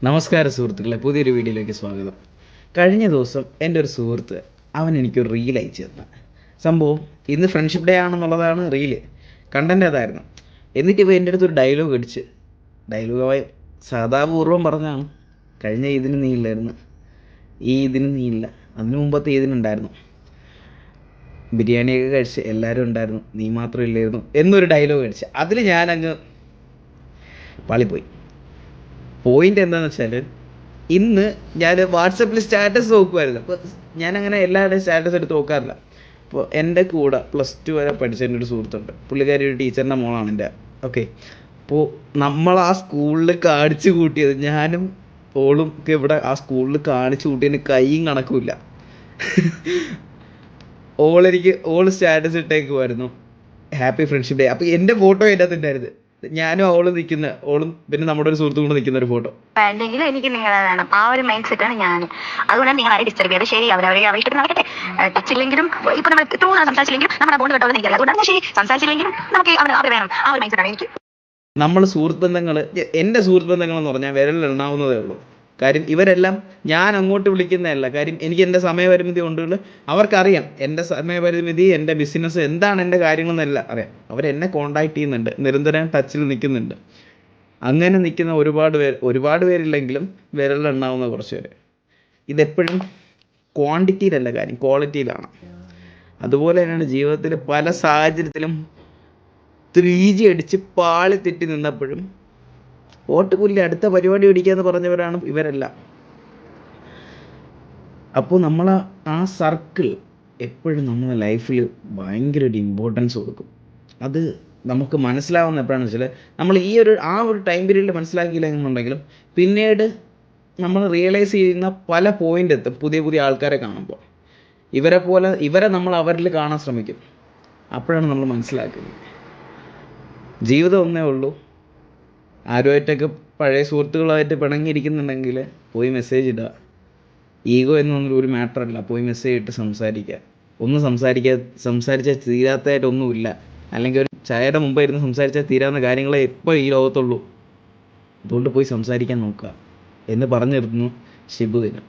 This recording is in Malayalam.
നമസ്കാരം സുഹൃത്തുക്കളെ, പുതിയൊരു വീഡിയോയിലേക്ക് സ്വാഗതം. കഴിഞ്ഞ ദിവസം എൻ്റെ ഒരു സുഹൃത്ത് എനിക്കൊരു റീൽ അയച്ചു തന്നു. സംഭവം ഇന്ന് ഫ്രണ്ട്ഷിപ്പ് ഡേ ആണെന്നുള്ളതാണ് റീല്, കണ്ടൻ്റ് അതായിരുന്നു. എന്നിട്ട് ഇപ്പോൾ എൻ്റെ അടുത്തൊരു ഡയലോഗ് അടിച്ച്, ഡയലോഗായി സാധാപൂർവം പറഞ്ഞാണ്, കഴിഞ്ഞ ഇതിന് നീ ഇല്ലായിരുന്നു, ഈ ഇതിന് നീ ഇല്ല, അതിന് മുമ്പത്തെ ഇതിനുണ്ടായിരുന്നു, ബിരിയാണിയൊക്കെ കഴിച്ച് എല്ലാവരും ഉണ്ടായിരുന്നു, നീ മാത്രം ഇല്ലായിരുന്നു എന്നൊരു ഡയലോഗ് അടിച്ച്. അതിൽ ഞാനങ്ങ് പാളിപ്പോയി. പോയിൻ്റ് എന്താണെന്ന് വെച്ചാൽ, ഇന്ന് ഞാൻ വാട്സപ്പിൽ സ്റ്റാറ്റസ് നോക്കുമായിരുന്നു. അപ്പോൾ ഞാനങ്ങനെ എല്ലാവരുടെയും സ്റ്റാറ്റസ് എടുത്ത് നോക്കാറില്ല. അപ്പോൾ എൻ്റെ കൂടെ +2 വരെ പഠിച്ച എൻ്റെ ഒരു സുഹൃത്തുണ്ട്. പുള്ളിക്കാരി ഒരു ടീച്ചറിൻ്റെ മോളാണ് എൻ്റെ. ഓക്കെ, അപ്പോൾ നമ്മൾ ആ സ്കൂളിൽ കാണിച്ചു കൂട്ടിയത്, ഞാനും ഓളും ഒക്കെ ഇവിടെ ആ സ്കൂളിൽ കാണിച്ചു കൂട്ടിയതിന് കൈയും കണക്കുമില്ല. ഓൾ സ്റ്റാറ്റസ് ഇട്ടേക്കുമായിരുന്നു, ഹാപ്പി ഫ്രണ്ട്ഷിപ്പ് ഡേ. അപ്പോൾ എൻ്റെ ഫോട്ടോ എൻ്റെ അകത്ത് ഉണ്ടായിരുന്നു, ഞാനും ഓളും പിന്നെ നമ്മുടെ ഒരു സുഹൃത്തും കൂടെ നിൽക്കുന്ന ഒരു ഫോട്ടോ. വേണ്ടെങ്കിൽ എനിക്ക് നിങ്ങളെ വേണം, ആ ഒരു മൈൻഡ് സെറ്റാണ് ഞാൻ. അതുകൊണ്ടാണ് നിങ്ങൾ ആരെ ഡിസ്റ്റർബ് ചെയ്യാതെ ശരി, അവർക്ക് നടക്കട്ടെ. ടച്ച് ഇല്ലെങ്കിലും ഇപ്പൊ നമ്മൾ എത്ര സംസാരിച്ചില്ലെങ്കിലും നമ്മുടെ ബോണ്ട് കേട്ടോ എനിക്കറിയാം. അതുകൊണ്ടാണ് ശരി, സംസാരിച്ചില്ലെങ്കിലും നമുക്ക് അവർ വേണം, ആ ഒരു മൈൻഡ് സെറ്റാണ് എനിക്ക്. നമ്മൾ സുഹൃത്ത് ബന്ധങ്ങൾ, എൻ്റെ സുഹൃത്ത് ബന്ധങ്ങൾ എന്ന് പറഞ്ഞാൽ വിരലിലെണ്ണാവുന്നതേ ഉള്ളൂ. കാര്യം ഇവരെല്ലാം ഞാൻ അങ്ങോട്ട് വിളിക്കുന്നതല്ല. കാര്യം എനിക്ക് എൻ്റെ സമയപരിമിതി കൊണ്ടുള്ള അവർക്കറിയാം, എൻ്റെ സമയപരിമിതി, എൻ്റെ ബിസിനസ് എന്താണ്, എൻ്റെ കാര്യങ്ങളെന്നെല്ലാം അറിയാം. അവരെന്നെ കോണ്ടാക്ട് ചെയ്യുന്നുണ്ട്, നിരന്തരം ടച്ചിൽ നിൽക്കുന്നുണ്ട്. അങ്ങനെ നിൽക്കുന്ന ഒരുപാട് പേരില്ലെങ്കിലും വിരലിലെണ്ണാവുന്ന കുറച്ച് പേര്. ഇതെപ്പോഴും ക്വാണ്ടിറ്റിയിലല്ല കാര്യം, ക്വാളിറ്റിയിലാണ്. അതുപോലെ തന്നെയാണ് ജീവിതത്തിൽ പല സാഹചര്യത്തിലും 3G അടിച്ച് പാളി തെറ്റി നിന്നപ്പോഴും ഓട്ടുപുല്ലി അടുത്ത പരിപാടി പിടിക്കാന്ന് പറഞ്ഞവരാണ് ഇവരെല്ലാം. അപ്പോൾ നമ്മൾ ആ സർക്കിൾ എപ്പോഴും നമ്മുടെ ലൈഫിൽ ഭയങ്കര ഒരു ഇമ്പോർട്ടൻസ് കൊടുക്കും. അത് നമുക്ക് മനസ്സിലാവുന്ന എപ്പോഴാണെന്ന് വെച്ചാൽ, നമ്മൾ ആ ഒരു ടൈം പീരീഡിൽ മനസ്സിലാക്കിയില്ല എന്നുണ്ടെങ്കിലും പിന്നീട് നമ്മൾ റിയലൈസ് ചെയ്യുന്ന പല പോയിൻ്റ് എത്തും. പുതിയ ആൾക്കാരെ കാണുമ്പോൾ ഇവരെ നമ്മൾ അവരിൽ കാണാൻ ശ്രമിക്കും. അപ്പോഴാണ് നമ്മൾ മനസ്സിലാക്കുന്നത് ജീവിതം ഒന്നേ ഉള്ളൂ. ആരുമായിട്ടൊക്കെ പഴയ സുഹൃത്തുക്കളായിട്ട് പിണങ്ങിയിരിക്കുന്നുണ്ടെങ്കിൽ പോയി മെസ്സേജ് ഇടുക. ഈഗോ എന്നൊന്നും ഒരു മാറ്ററല്ല. പോയി മെസ്സേജ് ഇട്ട് സംസാരിക്കുക. സംസാരിച്ചാൽ തീരാത്തതായിട്ടൊന്നുമില്ല. അല്ലെങ്കിൽ ഒരു ചായയുടെ മുമ്പ് ഇരുന്ന് സംസാരിച്ചാൽ തീരാവുന്ന കാര്യങ്ങളെ എപ്പോൾ ഈ ലോകത്തുള്ളൂ. അതുകൊണ്ട് പോയി സംസാരിക്കാൻ നോക്കുക എന്ന് പറഞ്ഞു നിർത്തുന്നു. ശുഭദിനം.